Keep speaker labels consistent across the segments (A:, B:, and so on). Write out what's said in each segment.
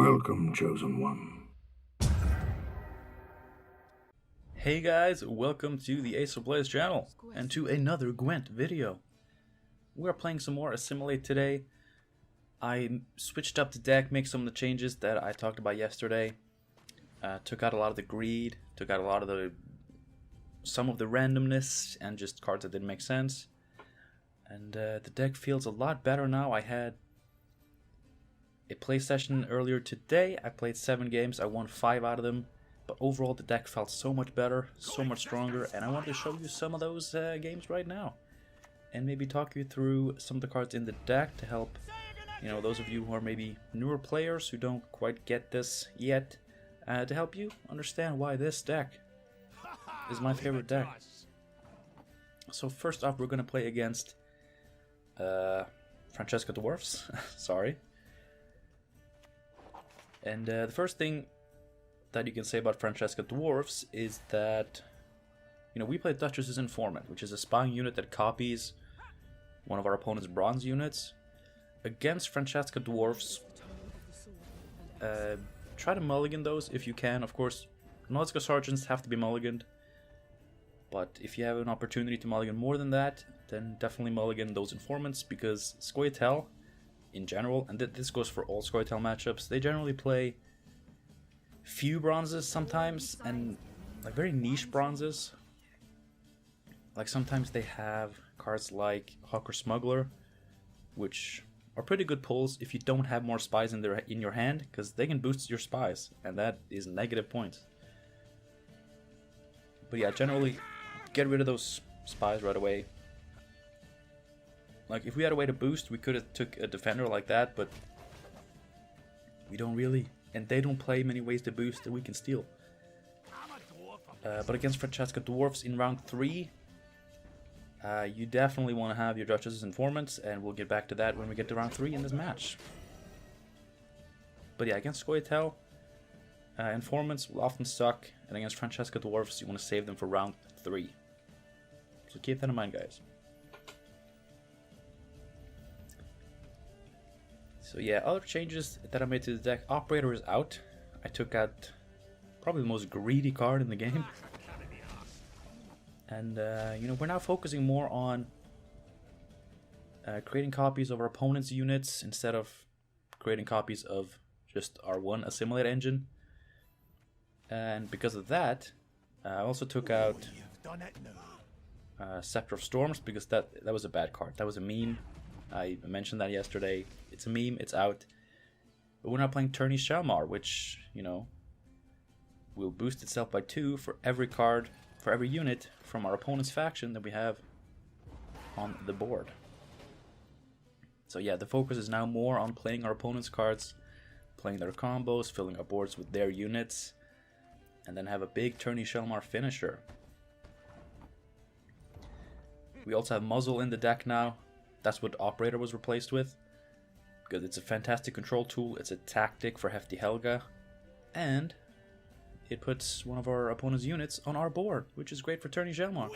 A: Welcome, Chosen One.
B: Hey guys, welcome to the Ace of Blaze channel, and to another Gwent video. We're playing some more Assimilate today. I switched up the deck, made some of the changes that I talked about yesterday. Took out a lot of the greed, took out a lot of some of the randomness, and just cards that didn't make sense. And the deck feels a lot better now. I had a play session earlier today. I played 7 games, I won 5 out of them. But overall the deck felt so much better, so much stronger, and I wanted to show you some of those games right now. And maybe talk you through some of the cards in the deck to help, you know, those of you who are maybe newer players who don't quite get this yet, to help you understand why this deck is my favorite deck. So first off, we're going to play against Francesca Dwarfs, sorry. And the first thing that you can say about Francesca Dwarfs is that, you know, we play Duchess's Informant, which is a spying unit that copies one of our opponent's bronze units. Against Francesca Dwarfs, try to mulligan those if you can. Of course, Nautical Sergeants have to be mulliganed, but if you have an opportunity to mulligan more than that, then definitely mulligan those Informants, because Scoia'tael, in general, and this goes for all Scoia'tael matchups, they generally play few bronzes sometimes, and like very niche bronzes. Like sometimes they have cards like Hawker Smuggler, which are pretty good pulls if you don't have more spies in your hand, because they can boost your spies, and that is negative points. But yeah, generally get rid of those spies right away. Like if we had a way to boost, we could have took a defender like that, but we don't really. And they don't play many ways to boost that we can steal. But against Francesca Dwarfs in round 3, you definitely want to have your Duchess's Informants, and we'll get back to that when we get to round 3 in this match. But yeah, against Scoia'tael, Informants will often suck, and against Francesca Dwarfs, you want to save them for round 3. So keep that in mind, guys. So yeah, other changes that I made to the deck. Operator is out. I took out probably the most greedy card in the game. And you know, we're now focusing more on creating copies of our opponent's units instead of creating copies of just our one Assimilate engine. And because of that, I also took out Scepter of Storms, because that was a bad card. That was a meme. I mentioned that yesterday. It's a meme, it's out. But we're now playing Tourney Shalmar, which, you know, will boost itself by 2 for every card, for every unit from our opponent's faction that we have on the board. So yeah, the focus is now more on playing our opponent's cards, playing their combos, filling our boards with their units, and then have a big Tourney Shalmar finisher. We also have Muzzle in the deck now. That's what Operator was replaced with, because it's a fantastic control tool, it's a tactic for Hefty Helga, and it puts one of our opponent's units on our board, which is great for Tourney Shalmar.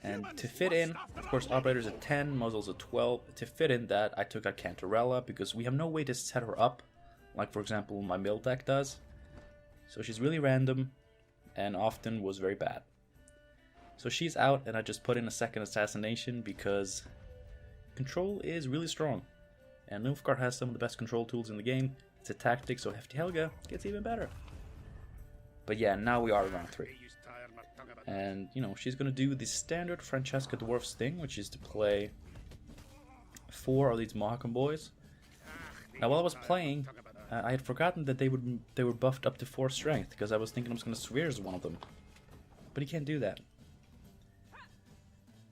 B: And to fit in, of course, Operator's a 10, Muzzle's a 12. To fit in that, I took out Cantarella, because we have no way to set her up, like for example my mill deck does. So she's really random, and often was very bad. So she's out, and I just put in a second assassination because control is really strong. And Nilfgaard has some of the best control tools in the game. It's a tactic, so Hefty Helga gets even better. But yeah, now we are around 3. And, you know, she's going to do the standard Francesca Dwarfs thing, which is to play 4 of these Mohawken boys. Now, while I was playing, I had forgotten that they were buffed up to 4 strength, because I was thinking I was going to Swears one of them. But he can't do that.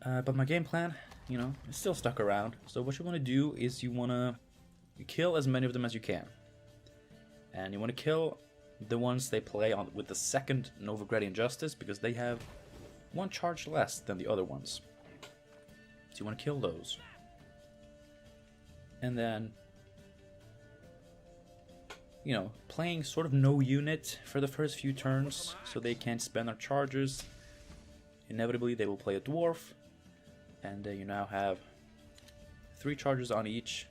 B: But my game plan, you know, is still stuck around. So what you want to do is you want to kill as many of them as you can. And you want to kill the ones they play on with the second Novigradian Justice, because they have 1 charge less than the other ones. So you want to kill those. And then, you know, playing sort of no unit for the first few turns, so they can't spend their charges. Inevitably they will play a dwarf, and you now have 3 charges on each,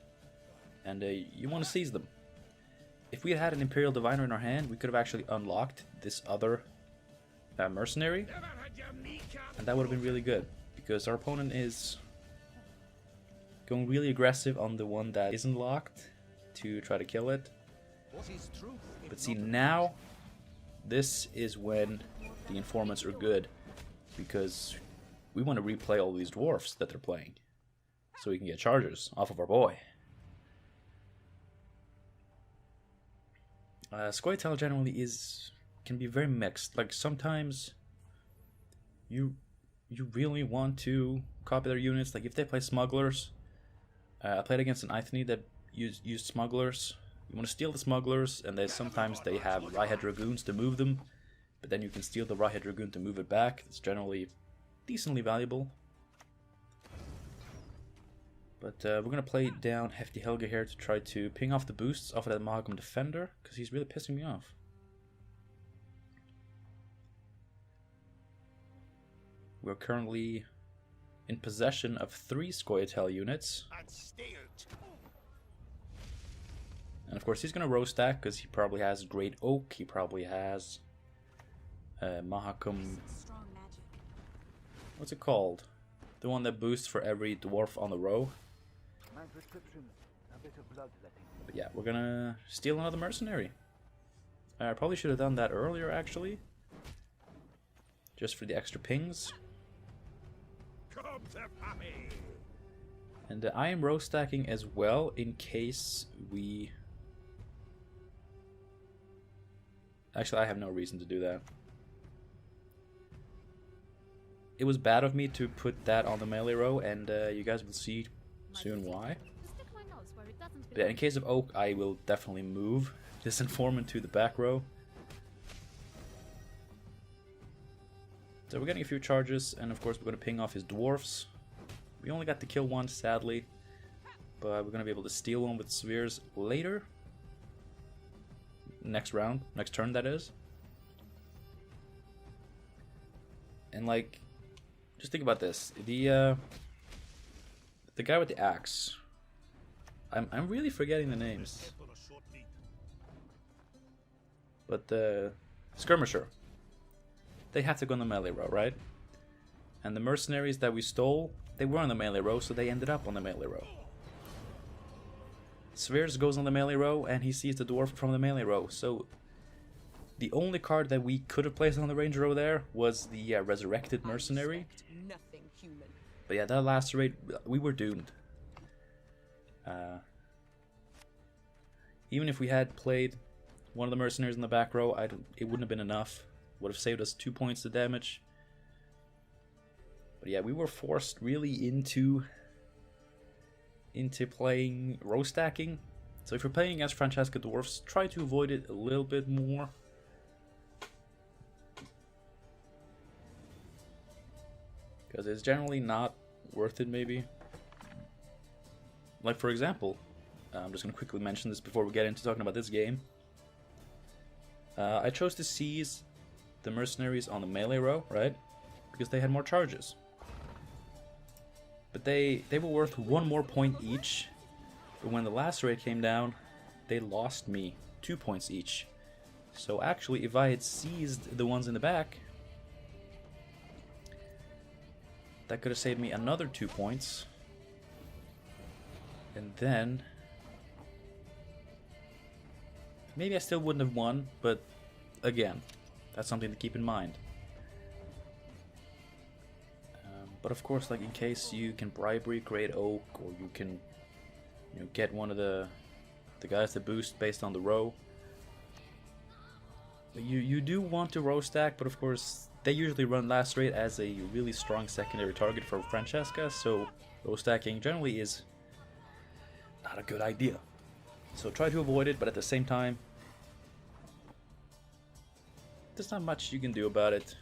B: and you want to seize them. if we had had an Imperial Diviner in our hand, we could have actually unlocked this other mercenary, and that would have been really good, because our opponent is going really aggressive on the one that isn't locked to try to kill it. But see, now this is when the informants are good, because we want to replay all these dwarfs that they're playing so we can get chargers off of our boy. Scoia'tael generally can be very mixed. Like, sometimes you really want to copy their units. Like, if they play smugglers, I played against an Ithne that used smugglers. You want to steal the smugglers, and sometimes they have Rhyhead Dragoons to move them, but then you can steal the Rhyhead Dragoon to move it back. It's generally decently valuable. But we're going to play down Hefty Helga here to try to ping off the boosts off of that Mahagum Defender, because he's really pissing me off. We're currently in possession of 3 Scoia'tael units. And of course he's going to row stack, because he probably has Great Oak, he probably has Mahagum... What's it called? The one that boosts for every dwarf on the row. But yeah, we're gonna steal another mercenary. I probably should have done that earlier, actually. Just for the extra pings. And I am row stacking as well, in case we... Actually, I have no reason to do that. It was bad of me to put that on the melee row, and you guys will see soon why. But yeah, in case of Oak, I will definitely move this informant to the back row. So we're getting a few charges, and of course we're going to ping off his dwarfs. We only got to kill one, sadly, but we're going to be able to steal one with spheres later. Next round, next turn that is. And like, just think about this. The guy with the axe. I'm really forgetting the names. But the skirmisher. They had to go on the melee row, right? And the mercenaries that we stole, they were on the melee row, so they ended up on the melee row. Spheres goes on the melee row, and he sees the dwarf from the melee row. So the only card that we could have placed on the range row there was the resurrected mercenary. But yeah, that last raid, we were doomed. Even if we had played one of the mercenaries in the back row, it wouldn't have been enough. Would have saved us 2 points to damage. But yeah, we were forced really into playing row stacking. So if you're playing against Francesca dwarfs, try to avoid it a little bit more. Because it's generally not worth it, maybe. Like, for example, I'm just going to quickly mention this before we get into talking about this game. I chose to seize the mercenaries on the melee row, right? Because they had more charges. But they were worth 1 more point each. But when the last raid came down, they lost me 2 points each. So actually, if I had seized the ones in the back, that could have saved me another 2 points. And then maybe I still wouldn't have won, but again, that's something to keep in mind. But of course, like, in case you can bribery Great Oak, or you can, get one of the guys that boost based on the row. You do want to row stack, but of course they usually run last raid as a really strong secondary target for Francesca, so row stacking generally is not a good idea. So try to avoid it, but at the same time, there's not much you can do about it.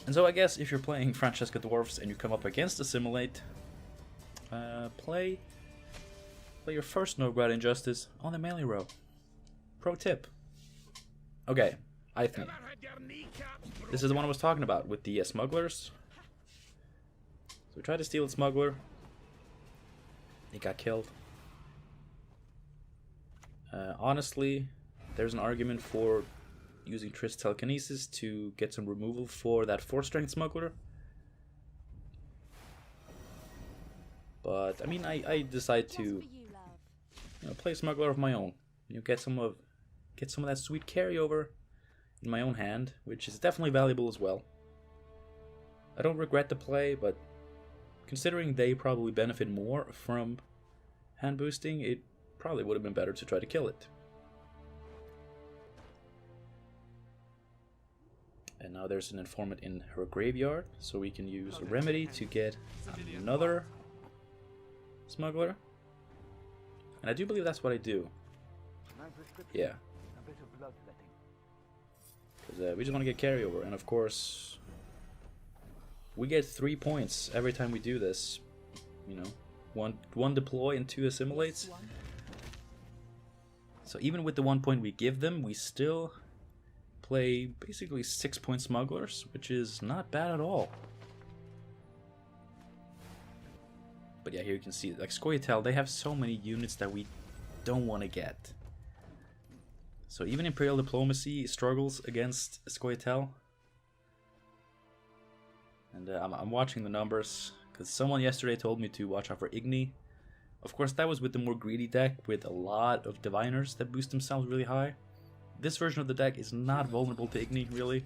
B: And so I guess if you're playing Francesca Dwarfs and you come up against Assimilate, play your first Novgorod Injustice on the melee row. Pro tip. Okay, I think this is the one I was talking about with the smugglers. So we tried to steal a smuggler. He got killed. Honestly, there's an argument for using Triss Telekinesis to get some removal for that 4-strength smuggler. But I mean, I decide to play a smuggler of my own. Get some of that sweet carryover in my own hand, which is definitely valuable as well. I don't regret the play, but considering they probably benefit more from hand boosting, it probably would have been better to try to kill it. And now there's an informant in her graveyard, so we can use a remedy to get another smuggler. And I do believe that's what I do. Yeah. Because we just want to get carryover, and of course we get 3 points every time we do this. You know, one deploy and 2 assimilates. So even with the 1 point we give them, we still play basically 6-point smugglers, which is not bad at all. But yeah, here you can see, like Scoia'tael, they have so many units that we don't want to get. So even Imperial Diplomacy struggles against Scoia'tael. And I'm watching the numbers, because someone yesterday told me to watch out for Igni. Of course, that was with the more greedy deck, with a lot of Diviners that boost themselves really high. This version of the deck is not vulnerable to Igni, really.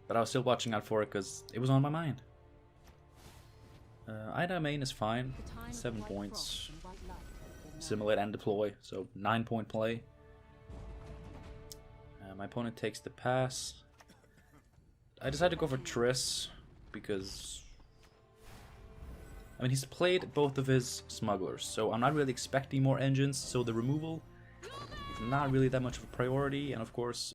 B: But I was still watching out for it, because it was on my mind. Ida main is fine, 7 points. Assimilate and deploy, so 9-point play. My opponent takes the pass. I decided to go for Triss because, I mean, he's played both of his smugglers, so I'm not really expecting more engines, so the removal is not really that much of a priority, and of course